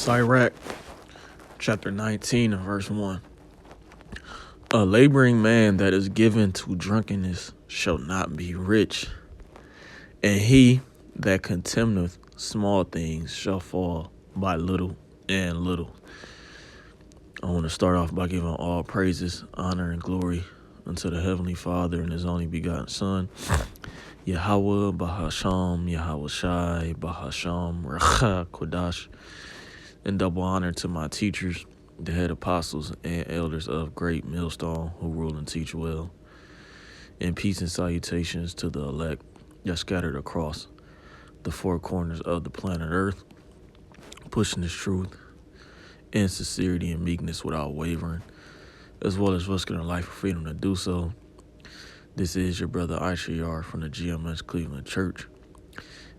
Sirach, chapter 19, and verse 1. A laboring man that is given to drunkenness shall not be rich, and he that contemneth small things shall fall by little and little. I want to start off by giving all praises, honor, and glory unto the Heavenly Father and His only begotten Son, Yahweh Bahasham, Yahweh Shai, Bahasham, Racha Kodash, and double honor to my teachers, the head apostles and elders of Great Millstone, who rule and teach well. And peace and salutations to the elect that scattered across the four corners of the planet Earth, pushing this truth in sincerity and meekness without wavering, as well as risking their life for freedom to do so. This is your brother Ishayar from the GMS Cleveland Church,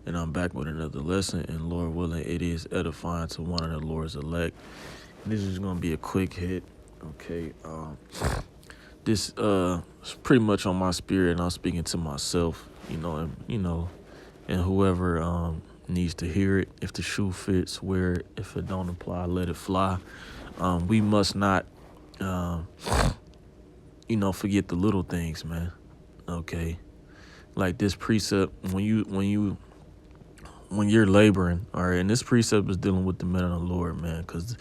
and I'm back with another lesson, and Lord willing, it is edifying to one of the Lord's elect. This is going to be a quick hit, okay? This is pretty much on my spirit, and I'm speaking to myself, and whoever needs to hear it. If the shoe fits, wear it. If it don't apply, let it fly. We must not, forget the little things, man. Okay, like this precept when you're laboring, all right. And this precept is dealing with the men of the Lord, man, because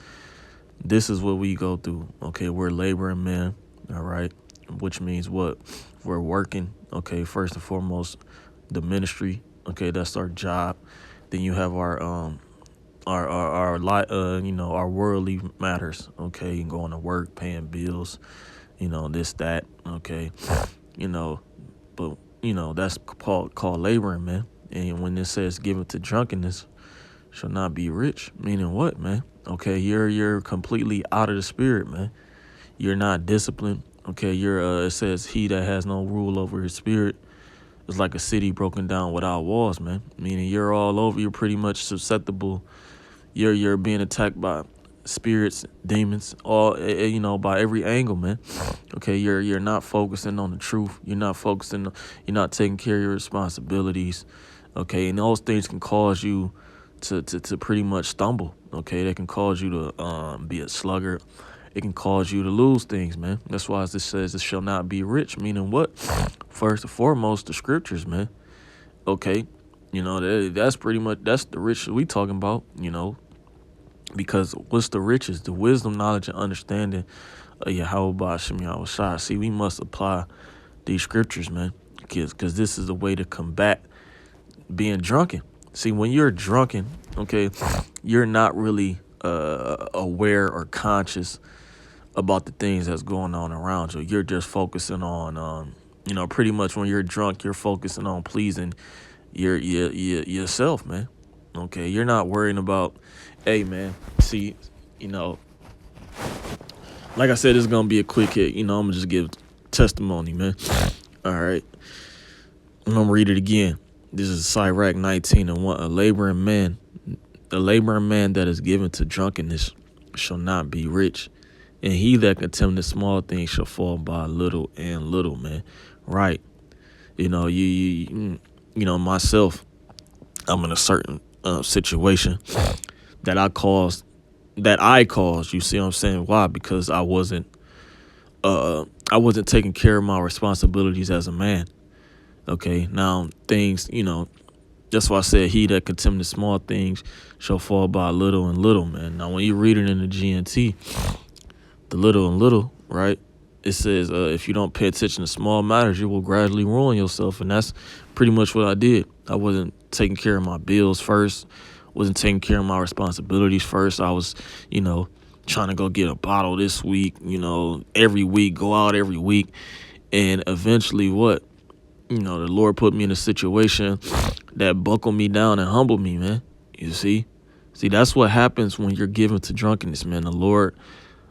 this is what we go through. Okay, we're laboring men, all right, which means what? We're working. Okay, first and foremost, the ministry. Okay, that's our job. Then you have our worldly matters. Okay, going to work, paying bills, this, that. Okay, but that's called laboring, man. And when it says given to drunkenness shall not be rich, meaning what, man? Okay, you're completely out of the spirit, man. You're not disciplined. Okay, it says he that has no rule over his spirit is like a city broken down without walls, man. Meaning you're all over. You're pretty much susceptible. You're being attacked by spirits, demons, all by every angle, man. Okay, you're not focusing on the truth. You're not taking care of your responsibilities. Okay, and those things can cause you to pretty much stumble. Okay, they can cause you to be a sluggard. It can cause you to lose things, man. That's why this says it shall not be rich, meaning what? First and foremost, the scriptures, man. Okay, that's pretty much, that's the rich we talking about, because what's the riches? The wisdom, knowledge, and understanding of Yahweh Ba'ashem Yahweh Shai. See, we must apply these scriptures, man, because this is a way to combat being drunken. See, when you're drunken, okay, you're not really aware or conscious about the things that's going on around you. You're just focusing on, pretty much when you're drunk, you're focusing on pleasing yourself, man. Okay, you're not worrying about, hey, man, see, like I said, it's going to be a quick hit. I'm going to just give testimony, man. All right. I'm going to read it again. This is Sirach 19 and 1. A laboring man that is given to drunkenness shall not be rich, and he that contemneth small things shall fall by little and little, man. Right. Myself, I'm in a certain situation that I caused, you see what I'm saying? Why? Because I wasn't taking care of my responsibilities as a man. Okay, now things, that's why I said he that contemneth small things shall fall by little and little, man. Now, when you read it in the GNT, the little and little, right, it says if you don't pay attention to small matters, you will gradually ruin yourself. And that's pretty much what I did. I wasn't taking care of my bills first, wasn't taking care of my responsibilities first. I was, trying to go get a bottle this week, every week, go out every week. And eventually what? The Lord put me in a situation that buckled me down and humbled me, man. You see, that's what happens when you're given to drunkenness, man. The Lord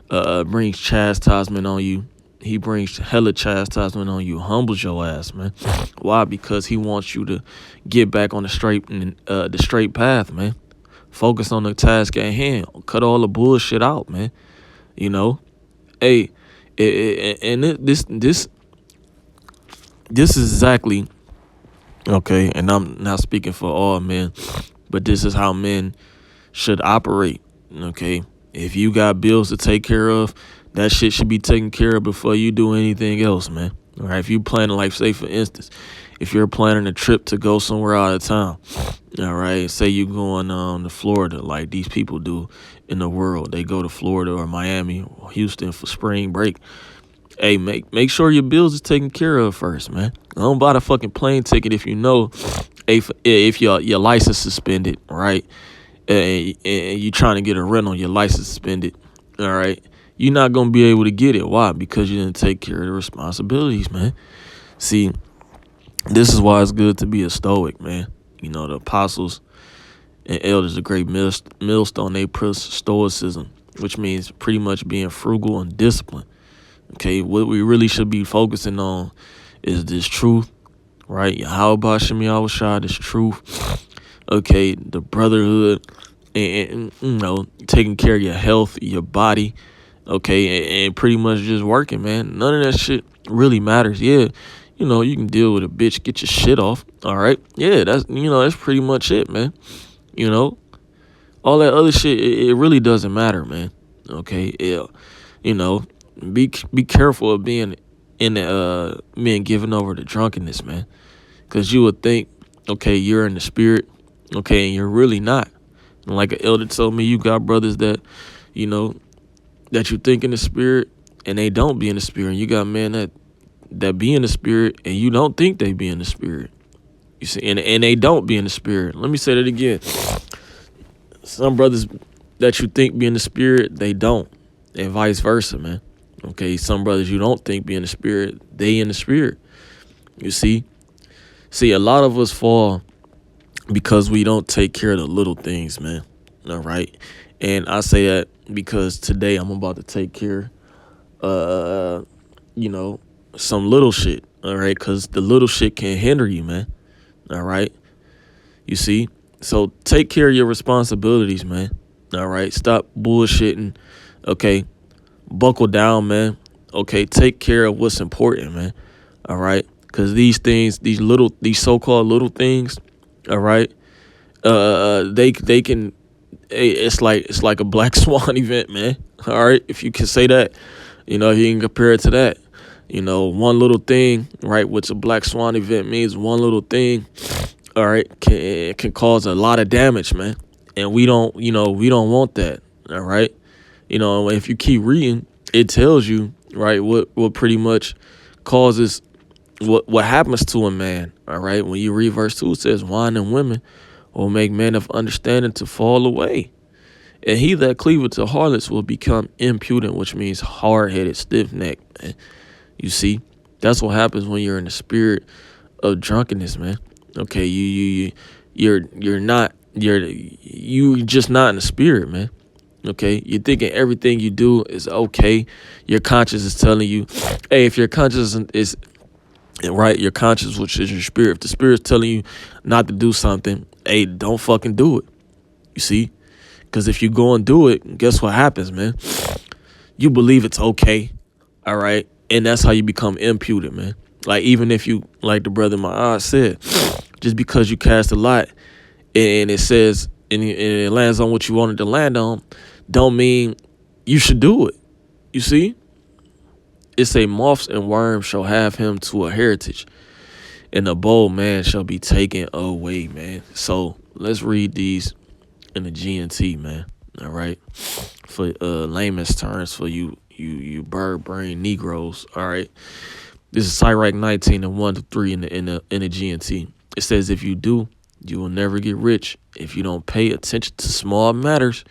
brings chastisement on you. He brings hella chastisement on you, humbles your ass, man. Why? Because he wants you to get back on the straight path, man. Focus on the task at hand. Cut all the bullshit out, man. Hey, and this is exactly, okay, and I'm not speaking for all men, but this is how men should operate. Okay, if you got bills to take care of, that shit should be taken care of before you do anything else, man. All right, if you planning, like, say for instance, if you're planning a trip to go somewhere out of town, all right, say you going to Florida, like these people do in the world, they go to Florida or Miami or Houston for spring break. Hey, make sure your bills is taken care of first, man. Don't buy the fucking plane ticket if you know if your license suspended, right? And you trying to get a rental, your license suspended, all right? You're not gonna be able to get it. Why? Because you didn't take care of the responsibilities, man. See, this is why it's good to be a stoic, man. You know, the apostles and elders of great millstone, they push stoicism, which means pretty much being frugal and disciplined. Okay, what we really should be focusing on is this truth, right? Yahweh Shem Yahushua, this truth. Okay, the brotherhood, and you know, taking care of your health, your body. Okay, and pretty much just working, man. None of that shit really matters. Yeah, you know, you can deal with a bitch, get your shit off. All right, yeah, that's pretty much it, man. You know, all that other shit, it really doesn't matter, man. Okay, yeah, you know. Be careful of being given over to drunkenness, man. Because you would think, okay, you're in the spirit, okay, and you're really not. And like an elder told me, you got brothers that, you know, that you think in the spirit and they don't be in the spirit. And you got men that be in the spirit and you don't think they be in the spirit. You see, and they don't be in the spirit. Let me say that again. Some brothers that you think be in the spirit, they don't. And vice versa, man. Okay, some brothers you don't think be in the spirit, they in the spirit. You see? See, a lot of us fall because we don't take care of the little things, man. All right? And I say that because today I'm about to take care you know, some little shit, all right? Because the little shit can hinder you, man. All right? You see? So take care of your responsibilities, man. All right? Stop bullshitting, okay? Buckle down, man. Okay, take care of what's important, man. All right, because these things, these so-called little things, all right, they can, it's like a black swan event, man. All right, if you can say that, you know, you can compare it to that. You know, one little thing, right, which a black swan event means, one little thing, all right, can cause a lot of damage, man. And we don't want that. All right. You know, if you keep reading, it tells you, right, what pretty much causes what happens to a man, all right? When you read verse 2, it says, wine and women will make men of understanding to fall away. And he that cleaveth to harlots will become impudent, which means hard-headed, stiff-necked, man. You see, that's what happens when you're in the spirit of drunkenness, man. Okay, you're just not in the spirit, man. Okay, you're thinking everything you do is okay. Your conscience is telling you, hey, if your conscience is right, your conscience, which is your spirit, if the spirit's telling you not to do something, hey, don't fucking do it. You see? Because if you go and do it, guess what happens, man? You believe it's okay, all right? And that's how you become imputed, man. Like, even if you, like the brother in my eyes said, just because you cast a lot and it says, and it lands on what you wanted to land on, don't mean you should do it. You see? It's a moths and worms shall have him to a heritage, and a bold man shall be taken away, man. So let's read these in the GNT, man. All right. For layman's terms for you bird brain Negroes. All right. This is Sirach 19 and 1-3 in the GNT. It says, if you do, you will never get rich. If you don't pay attention to small matters,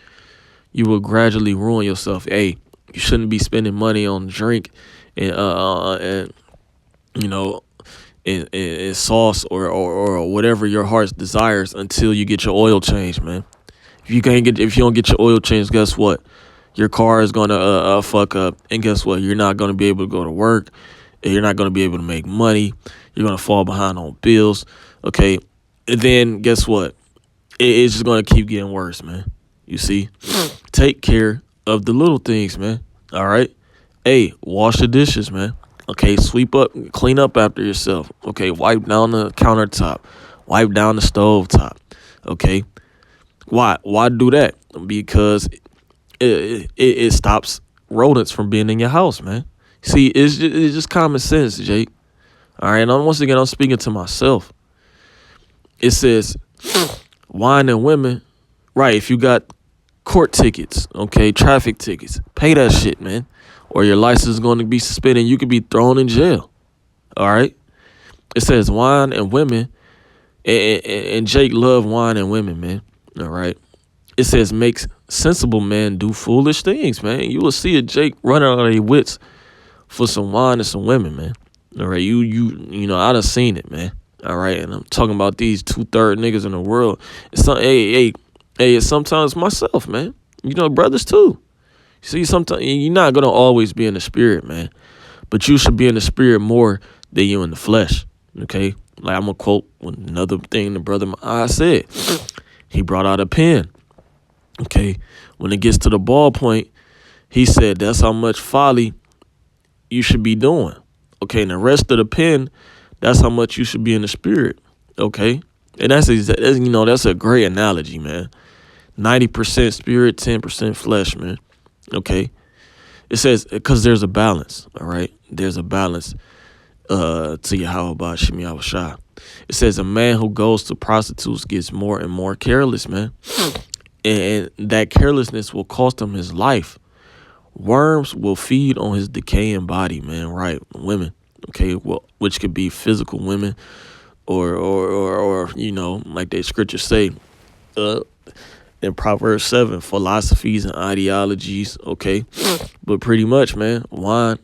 you will gradually ruin yourself. Hey, you shouldn't be spending money on drink and you know, and sauce or whatever your heart desires until you get your oil changed, man. If you don't get your oil changed, guess what? Your car is gonna fuck up, and guess what? You're not gonna be able to go to work, and you're not gonna be able to make money. You're gonna fall behind on bills. Okay, and then guess what? It's just gonna keep getting worse, man. You see, take care of the little things, man. All right. Hey, wash the dishes, man. Okay, sweep up, clean up after yourself. Okay, wipe down the countertop, wipe down the stove top. Okay, why do that? Because it stops rodents from being in your house, man. See, it's just common sense, Jake. All right, and once again, I'm speaking to myself. It says wine and women, right? If you got court tickets, okay, traffic tickets, pay that shit, man, or your license is going to be suspended. You could be thrown in jail. All right. It says wine and women, and Jake love wine and women, man. All right. It says makes sensible men do foolish things, man. You will see a Jake running out of their wits for some wine and some women, man. All right, you know, I done seen it, man. All right, and I'm talking about these 2/3 niggas in the world. It's sometimes myself, man. You know, brothers too. See, sometimes you're not gonna always be in the spirit, man, but you should be in the spirit more than you in the flesh. Okay, like I'm gonna quote another thing the brother I said. He brought out a pen. Okay, when it gets to the ballpoint, he said that's how much folly you should be doing. Okay, and the rest of the pen, that's how much you should be in the spirit. Okay, and that's a great analogy, man. 90% spirit, 10% flesh, man. Okay, it says because there's a balance. All right, there's a balance. To Yahweh Shemi Awashai. It says a man who goes to prostitutes gets more and more careless, man. And that carelessness will cost him his life. Worms will feed on his decaying body, man. Right, women, okay, well, which could be physical women, or you know, like the scriptures say, in Proverbs 7, philosophies and ideologies, okay. But pretty much, man, wine,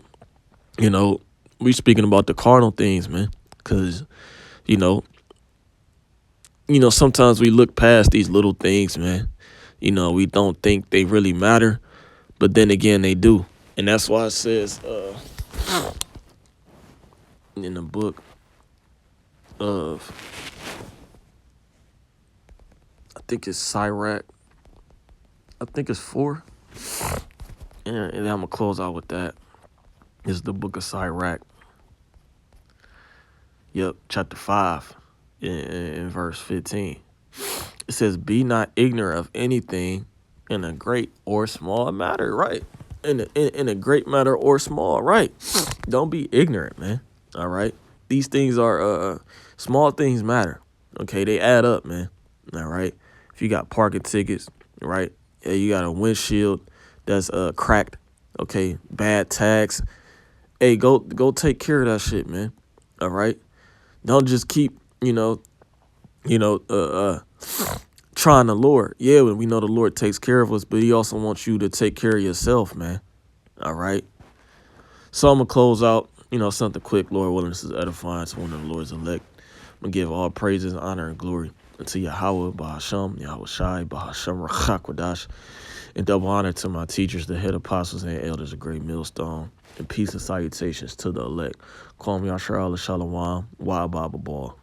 you know, we speaking about the carnal things, man, because you know, sometimes we look past these little things, man. You know, we don't think they really matter, but then again, they do. And that's why it says in the book of, I think it's Sirach, I think it's 4. And I'm going to close out with that. It's the book of Sirach. Yep, chapter 5 in verse 15. It says, be not ignorant of anything in a great or small matter, right? In a great matter or small, right? Don't be ignorant, man. All right? These things are, small things matter. Okay, they add up, man. All right? If you got parking tickets, right? Yeah, you got a windshield that's cracked. Okay, bad tags. Hey, go take care of that shit, man. All right? Don't just keep, trying the Lord. Yeah, we know the Lord takes care of us, but he also wants you to take care of yourself, man. All right? So I'm going to close out, something quick. Lord willing, this is edifying to one of the Lord's elect. I'm going to give all praises, honor, and glory unto Yahweh, Bahasham, Yahweh Shai, Bahasham, Rachakwadash, and double honor to my teachers, the head apostles and elders of Great Millstone, and peace and salutations to the elect. Call me Ashar Allah Shalom, Wa Baba Ball.